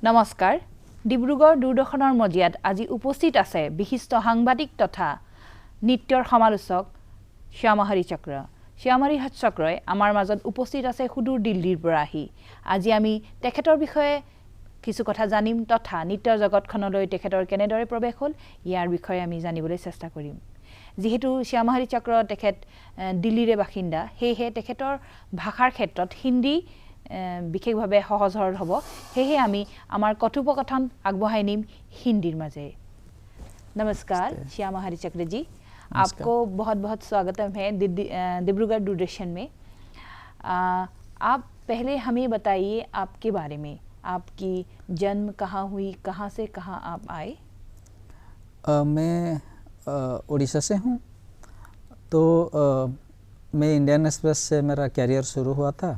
নমস্কাৰ ডিব্ৰুগড় দূৰদৰ্শনৰ মজিয়াত আজি উপস্থিত আছে বিশিষ্ট সাংবাদিক তথা নৃত্যৰ সমালোচক শ্যামাহৰি চক্ৰ। শ্যামাহৰি চক্ৰই আমাৰ মাজত উপস্থিত আছে সুদূৰ দিল্লীৰ পৰা আহি। আজি আমি তেখেতৰ বিষয়ে কিছু কথা জানিম তথা নৃত্যৰ জগতখনলৈ তেখেতৰ কেনেদৰে প্ৰৱেশ হ'ল ইয়াৰ বিষয়ে আমি জানিবলৈ চেষ্টা কৰিম। যেহেতু শ্যামাহৰি চক্ৰ তেখেত দিল্লীৰে বাসিন্দা, সেয়েহে তেখেতৰ ভাষাৰ ক্ষেত্ৰত হিন্দী বিশেষভাৱে সহজ সৰল হ'ব, সেয়েহে আমি আমাৰ কথোপকথন আগবঢ়াই নিম হিন্দীৰ মাজেৰে। नमस्कार श्यामाहरि चक्र जी, आपको बहुत बहुत स्वागतम है डिब्रूगढ़ दूरदर्शन में। आप पहले हमें बताइए आपके बारे में, आपकी जन्म कहाँ हुई, कहाँ से कहाँ आप आए? मैं उड़ीसा से हूँ। तो मैं इंडियन एक्सप्रेस से मेरा कैरियर शुरू हुआ था।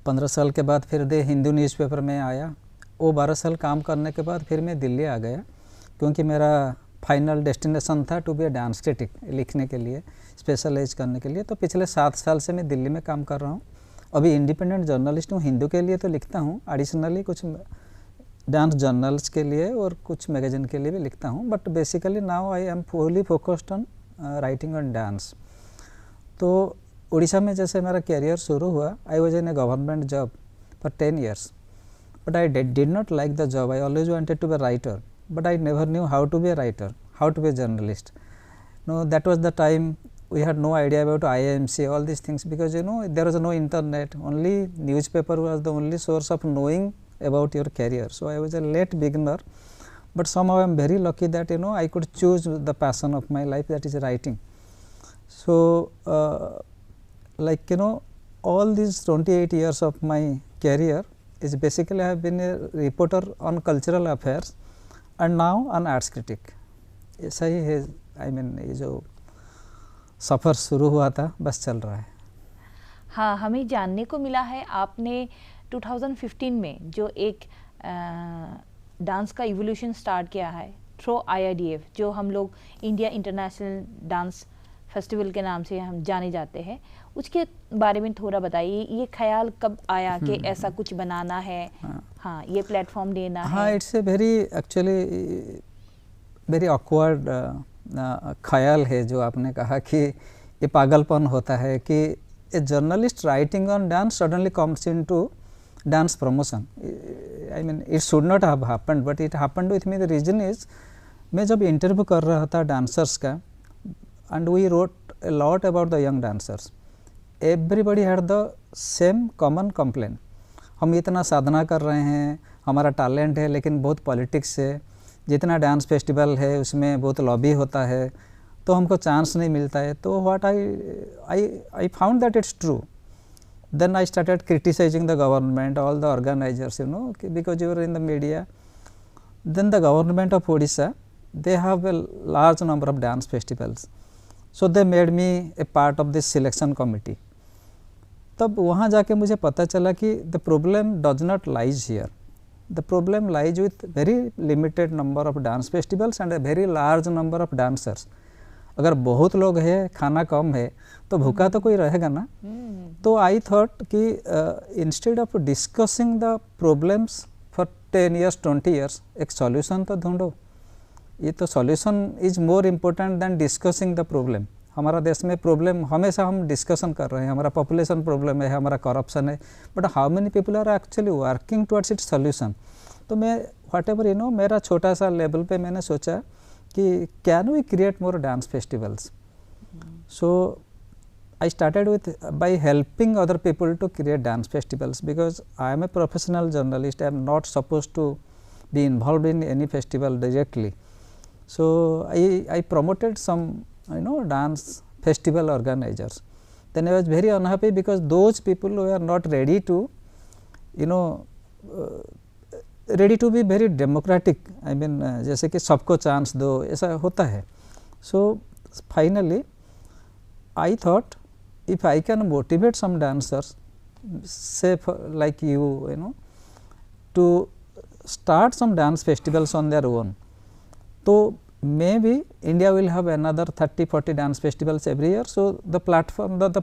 15 साल के बाद फिर हिंदू न्यूज़पेपर में आया। वो 12 साल काम करने के बाद फिर मैं दिल्ली आ गया, क्योंकि मेरा फाइनल डेस्टिनेशन था to be a dance critic, लिखने के लिए, स्पेशलाइज करने के लिए। तो पिछले 7 साल से मैं दिल्ली में काम कर रहा हूँ। अभी इंडिपेंडेंट जर्नलिस्ट हूँ, हिंदू के लिए तो लिखता हूँ, एडिशनली कुछ डांस जर्नल्स के लिए और कुछ मैगजीन के लिए भी लिखता हूँ, but basically now I am fully focused on writing on dance. तो उड़ीसा में जैसे मेरा कैरियर शुरू हुआ, I was in A government job for 10 years, but I did not like the job. I always wanted to be a writer, but I never knew how to be a writer, how to be a journalist. No, that was the time we had no idea about IMC, all these things, because there was no internet. Only newspaper was the only source of knowing about your career. So I was a late beginner, but somehow I am very lucky that I could choose the passion of my life, that is writing. So all these 28 years of my career is basically I have been a reporter on cultural affairs and now an arts critic. ऐसा ही है, ये जो सफ़र शुरू हुआ था बस चल रहा है। हाँ, हमें जानने को मिला है आपने 2015 में जो एक डांस का इवोल्यूशन स्टार्ट किया है थ्रू IIDF, जो हम लोग इंडिया इंटरनेशनल डांस फेस्टिवल के नाम से हम जाने जाते हैं, उसके बारे में थोड़ा बताइए। ये ख्याल कब आया कि ऐसा कुछ बनाना है? हाँ, ये प्लेटफॉर्म देना है। हाँ, it's a very actually very awkward ख्याल है जो आपने कहा कि ये पागलपन होता है कि a journalist writing on dance suddenly comes into dance promotion. I mean it should not have happened, but it happened with me. The reason is, मैं जब इंटरव्यू कर रहा था डांसर्स का, and we wrote a lot about the young dancers, everybody had the same common complaint, हम इतना साधना कर रहे हैं, हमारा टैलेंट है, लेकिन बहुत पॉलिटिक्स है, जितना डांस फेस्टिवल है उसमें बहुत लॉबी होता है, तो हमको चांस नहीं मिलता है। तो what I found that it's true. Then I started criticising the government, all the organisers, because you are in the media. Then the government of Odisha, they have a large number of dance festivals, so they made me a part of this selection committee. तब वहाँ जाके मुझे पता चला कि the problem does not lies here, the problem lies with very limited number of dance festivals and a very large number of dancers. अगर बहुत लोग हैं, खाना कम है, तो भूखा तो कोई रहेगा ना। तो आई थॉट कि instead of discussing the problems for 10 years 20 years, एक सॉल्यूशन तो ढूंढो। ये तो solution is more important than discussing the problem. हमारा देश में प्रॉब्लम हमेशा हम डिस्कशन कर रहे हैं, हमारा पॉपुलेशन प्रॉब्लम है, हमारा करप्शन है, but how many people are actually working towards its solution. तो मैं व्हाट एवर मेरा छोटा सा लेवल पे मैंने सोचा कि can we create more dance festivals. So I started with by helping other people to create dance festivals, because I am a professional journalist, I am not suppose to be involve in any festival directly. So I promoted some dance festival organizers. Then I was very unhappy because those people were not ready to ready to be very democratic. I mean जैसे कि सबको chance दो, ऐसा होता है. So finally I thought if I can motivate some dancers, say like you to start some dance festivals on their own, तो maybe India will have another 30-40 dance festivals every year. So the platform, the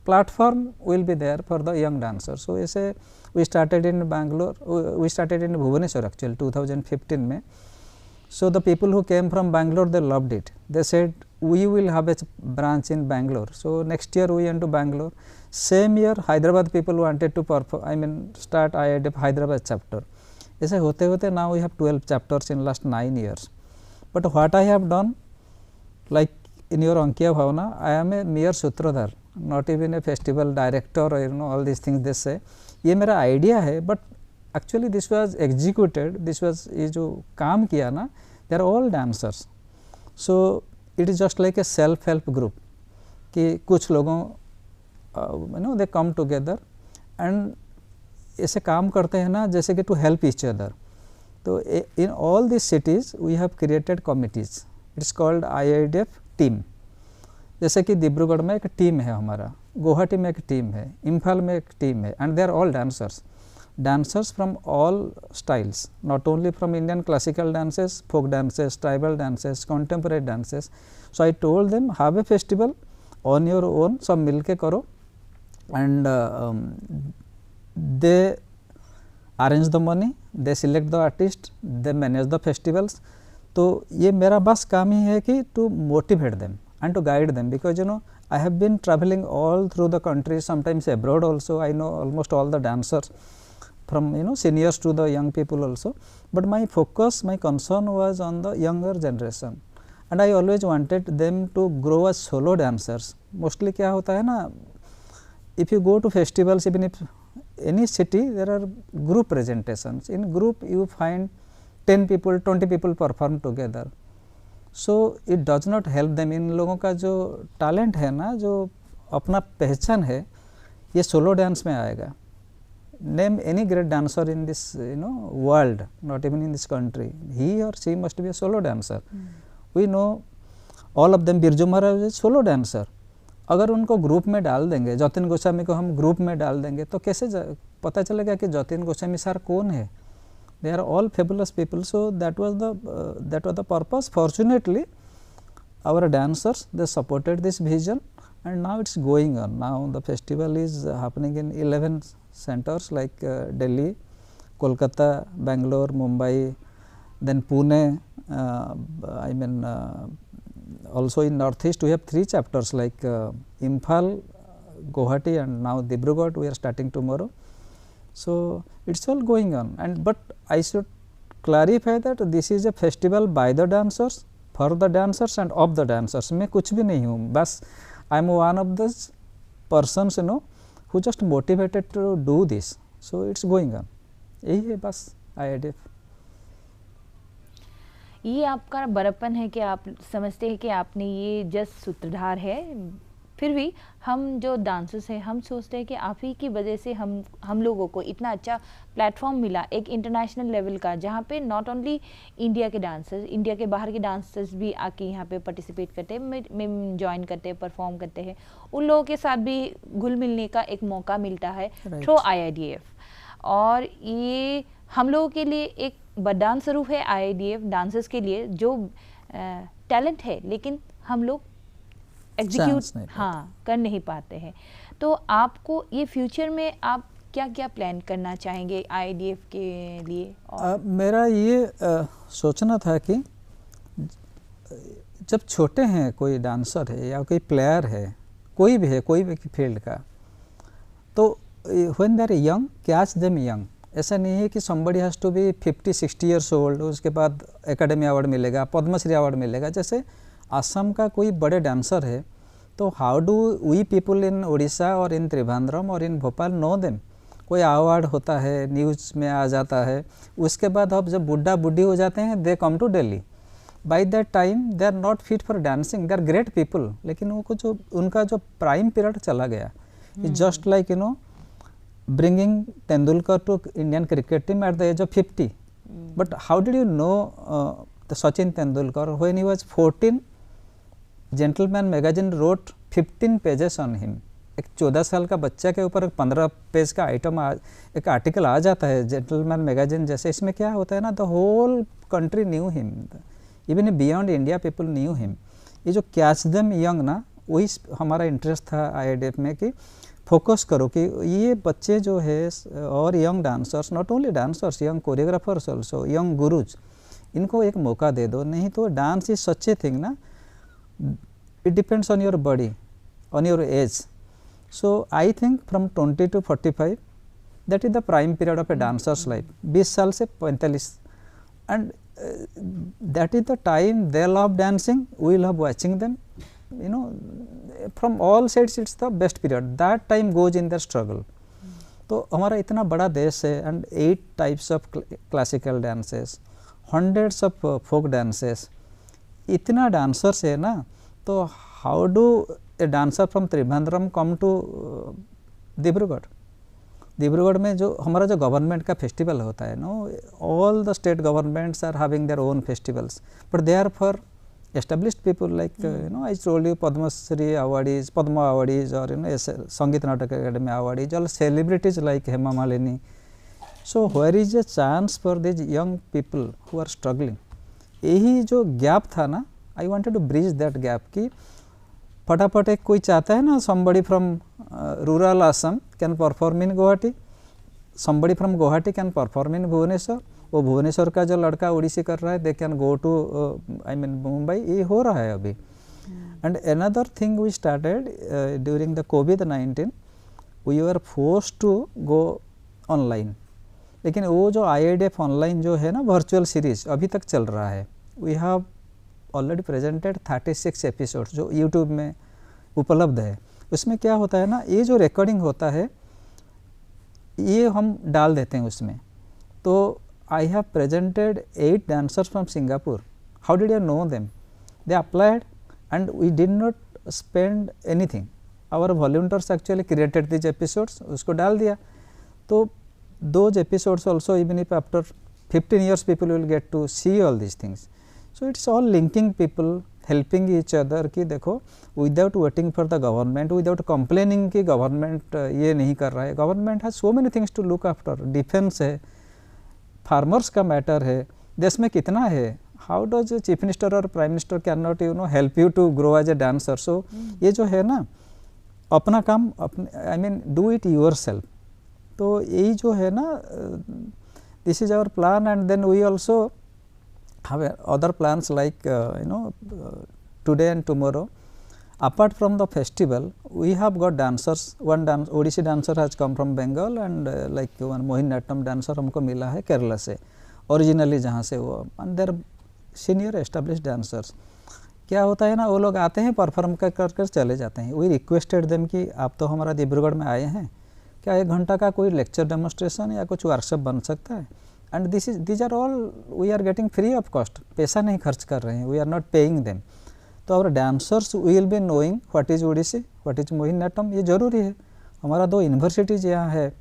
platform will be there for the young dancers. So ऐसे we started in Bangalore, we started in Bhubaneswar actually 2015 में. So the people who came from Bangalore, they loved it. They said we will have a branch in Bangalore. So next year we went to Bangalore. Same year Hyderabad people wanted to perform, start IIDF Hyderabad chapter. ऐसे होते होते now we have 12 chapters in last 9 years. But what I have done, like in your Ankiya Bhavana, I am a mere Sutradhar, not even a festival director or all these things they say. ये मेरा idea है, but actually this was executed, this was ये जो काम किया ना, they are all dancers. So it is just like a self-help group कि कुछ लोगों they come together and ऐसे काम करते हैं ना जैसे कि to help each other. तो in all these cities we have created committees. It's called IIDF team. जैसे कि डिब्रूगढ़ में एक टीम है हमारा, गुवाहाटी में एक टीम है, इम्फाल में एक टीम है, and they are all dancers from all styles, not only from Indian classical dances, folk dances, tribal dances, contemporary dances. So I told them have a festival on your own, सब मिलके करो, and they arrange the money, they select the artist, they manage the festivals. तो ये मेरा बस काम ही है कि to motivate them and to guide them, because I have been traveling all through the country, sometimes abroad also. I know almost all the dancers from seniors to the young people also, but my focus, my concern was on the younger generation, and I always wanted them to grow as solo dancers. Mostly क्या होता है ना, if you go to festivals, even if any city, there are group presentations. In group you find 10 people, 20 people perform together. So it does not help them. इन लोगों का जो talent है ना, जो अपना पहचान है, ये solo dance में आएगा. Name any great dancer in this world, not even in this country, he or she must be a solo dancer. We know all of them. Birju Maharaj is solo dancer. अगर उनको ग्रुप में डाल देंगे, जतिन गोस्वामी को हम group में डाल देंगे, तो कैसे पता चलेगा कि जतिन गोस्वामी सर कौन है? They are all fabulous people. So that was the purpose. Fortunately, our dancers, they supported this vision, and now it's going on. Now the festival is happening in 11 centers like Delhi, Kolkata, Bangalore, Mumbai, then Pune. Also in Northeast we have 3 chapters like Imphal, Guwahati, and now Dibrugarh. We are starting tomorrow. So it's all going on, but I should clarify that this is a festival by the dancers, for the dancers, and of the dancers. मैं कुछ भी नहीं हूँ, बस I am one of those persons who just motivated to do this. So it's going on. यही है बस IIDF. ये आपका बड़प्पन है कि आप समझते हैं कि आपने ये जस्ट सूत्रधार है, फिर भी हम जो डांसर्स हैं हम सोचते हैं कि आप ही की वजह से हम लोगों को इतना अच्छा प्लेटफॉर्म मिला एक इंटरनेशनल लेवल का, जहाँ पे नॉट ओनली इंडिया के डांसर्स, इंडिया के बाहर के डांसर्स भी आके यहाँ पे पार्टिसिपेट करते हैं, में ज्वाइन करते हैं, परफॉर्म करते हैं, उन लोगों के साथ भी घुल मिलने का एक मौका मिलता है थ्रू IIDF. और ये हम लोगों के लिए एक वरदान स्वरूप है IIDF डांसर्स के लिए, जो टैलेंट है लेकिन हम लोग एग्जीक्यूट कर नहीं पाते हैं. तो आपको ये फ्यूचर में आप क्या क्या प्लान करना चाहेंगे IIDF के लिए? मेरा ये सोचना था कि जब छोटे हैं, कोई डांसर है या कोई प्लेयर है, कोई भी है, कोई भी फील्ड का, तो when they are young, catch them young. ऐसा नहीं है कि somebody has to be 50-60 years old, उसके बाद एकेडमी अवार्ड मिलेगा, पद्मश्री अवार्ड मिलेगा. जैसे असम का कोई बड़े डांसर है, तो how do we people in Orissa और इन त्रिवेंद्रम और इन भोपाल नो देम? कोई अवार्ड होता है, न्यूज़ में आ जाता है, उसके बाद अब जब बुढ़ा बुढ़ी हो जाते हैं, they come to Delhi. By that time they are not fit for dancing. They are great people, लेकिन उनका जो प्राइम पीरियड चला गया. It's just like bringing Tendulkar to Indian cricket team at the age of 50. But how did you know the Sachin Tendulkar when he was 14? Gentleman magazine wrote 15 pages on him. एक 14 साल का बच्चा के ऊपर 15 page का item एक article आ जाता है जेंटलमैन मैगजीन जैसे. इसमें क्या होता है ना, the whole country knew him, even beyond India people knew him. ये जो कैच देम यंग ना, वही हमारा इंटरेस्ट था IIDF में कि फोकस करो कि ये बच्चे जो है और young dancers, not only dancers, young choreographers also, young gurus, इनको एक मौका दे दो। नहीं तो dance is such a thing ना, it depends on your body, on your age. So I think from 20 to 45 that is the prime period of a dancer's life, 20 साल से 45, and that is the time they love dancing, we love watching them, you know, from all sides it's the best period, that time goes in their struggle. तो हमारा इतना बड़ा देश है and 8 types of classical dances, hundreds of folk dances, इतना dancers है ना, तो how do a dancer from Trivandrum come to Dibrugarh? Dibrugarh में जो हमारा जो गवर्नमेंट का फेस्टिवल होता है no, all the state governments are having their own festivals, but they are for established people like you know I told you Padmashri awardees, Padma awardees, और you know Sangeet Natak academy awardees, all celebrities like Hema Malini. So where is a chance for this young people who are struggling. यही जो gap था ना, I wanted to bridge that gap कि फटाफट एक कोई चाहता है ना, somebody from rural Assam can perform in Guwahati, somebody from Guwahati can perform in Bhubaneswar, वो भुवनेश्वर का जो लड़का ओडिसी कर रहा है they can go to I mean Mumbai, ये हो रहा है अभी. And another thing we started during the COVID-19, we were forced to go online. लेकिन वो जो IIDF ऑनलाइन जो है ना वर्चुअल सीरीज अभी तक चल रहा है, we have already presented 36 episodes जो यूट्यूब में उपलब्ध है. उसमें क्या होता है ना, ये जो रिकॉर्डिंग होता है ये हम डाल देते हैं उसमें. तो I have presented 8 dancers from Singapore. How did you know them? They applied and we did not spend anything. Our volunteers actually created this episodes, उसको डाल दिया. तो those episodes also even if after 15 years people will get to see all these things. So it's all linking people, helping each other कि देखो without waiting for the government, without complaining कि government ये नहीं कर रहा है. Government has so many things to look after. Defense है, farmers का matter है, देश में कितना है. How does a chief minister or prime minister cannot you know help you to grow as a dancer? So ये जो है ना, अपना काम अपने I mean do it yourself. तो यही जो है ना, this is our plan, and then we also have other plans like you know today and tomorrow. Apart from the festival, we have got dancers. One Odissi dancer has come from Bengal, and like one Mohiniyattam dancer हमको मिला है केरला से, originally जहाँ से वो, and they're senior established dancers. क्या होता है ना, वो लोग आते हैं परफॉर्म कर चले जाते हैं. We requested them कि आप तो हमारा डिब्रूगढ़ में आए हैं, क्या 1 घंटा का कोई लेक्चर डेमोन्स्ट्रेशन या कुछ वर्कशॉप बन सकता है. And these are all we are getting free of cost. पैसा नहीं खर्च कर रहे हैं, we are not paying them. तो our dancers will be knowing what is Odissi, what is Mohiniyattam. ये जरूरी है. हमारा 2 यूनिवर्सिटीज यहाँ है.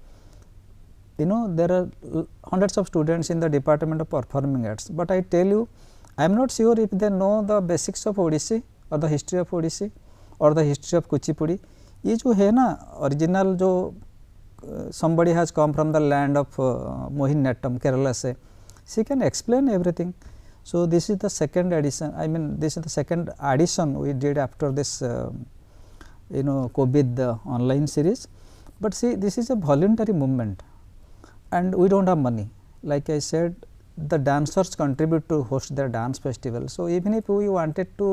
You know there are hundreds of students in the department of performing arts, but I tell you I am not sure if they know the basics of Odissi or the history of Odissi or the history of Kuchipudi. ये जो है ना original जो somebody has come from the land of Mohiniyattam, Kerala say, she can explain everything. So this is the second edition, I mean this is the second addition we did after this you know COVID online series. But see, this is a voluntary movement and we don't have money. Like I said, the dancers contribute to host their dance festival. So even if we wanted to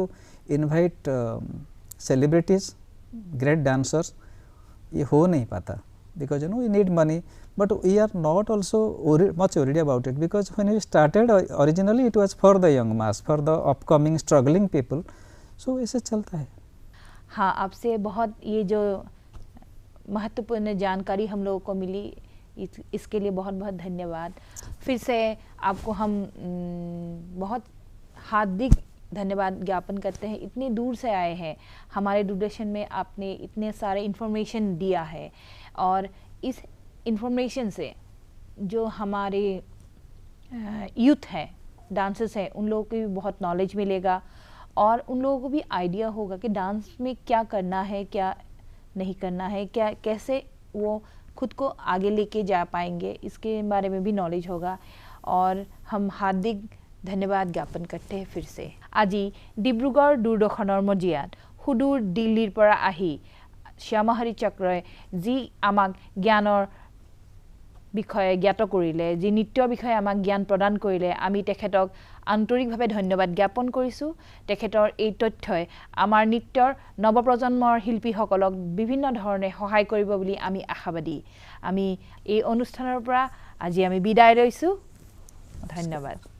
invite celebrities, great dancers, ये हो नहीं पाता. Because you know we need money, but we are not also much worried about it, because when we started originally it was for the young mass, for the upcoming struggling people. So ऐसे चलता है. हाँ, आपसे बहुत ये जो महत्वपूर्ण जानकारी हम लोगों को मिली, इसके लिए बहुत बहुत धन्यवाद. फिर से आपको हम बहुत हार्दिक धन्यवाद ज्ञापन करते हैं. इतनी दूर से आए हैं, हमारे दूरदर्शन में आपने इतने सारे इन्फॉर्मेशन दिया है, और इस इन्फॉर्मेशन से जो हमारे यूथ हैं, डांसर्स हैं, उन लोगों को भी बहुत नॉलेज मिलेगा, और उन लोगों को भी आइडिया होगा कि डांस में क्या करना है, क्या नहीं करना है, क्या कैसे वो खुद को आगे लेके जा पाएंगे, इसके बारे में भी नॉलेज होगा. और हम हार्दिक ধন্যবাদ জ্ঞাপন করতে फिर से. আজি ডিব্ৰুগড় দূৰদৰ্শনৰ মজিয়াত সুদূৰ দিল্লীৰ পৰা আহি শ্যামা হৰিচক্ৰই যি আমাক জ্ঞানৰ বিষয়ে জ্ঞাত কৰিলে যি নৃত্যৰ বিষয়ে আমাক জ্ঞান প্ৰদান কৰিলে আমি তেখেতক আন্তৰিকভাৱে ধন্যবাদ জ্ঞাপন কৰিছোঁ তেখেতৰ এই তথ্যই আমাৰ নৃত্যৰ নৱপ্ৰজন্মৰ শিল্পীসকলক বিভিন্ন ধৰণে সহায় কৰিব বুলি আমি আশাবাদী আমি এই অনুষ্ঠানৰ পৰা আজি আমি বিদায় লৈছোঁ ধন্যবাদ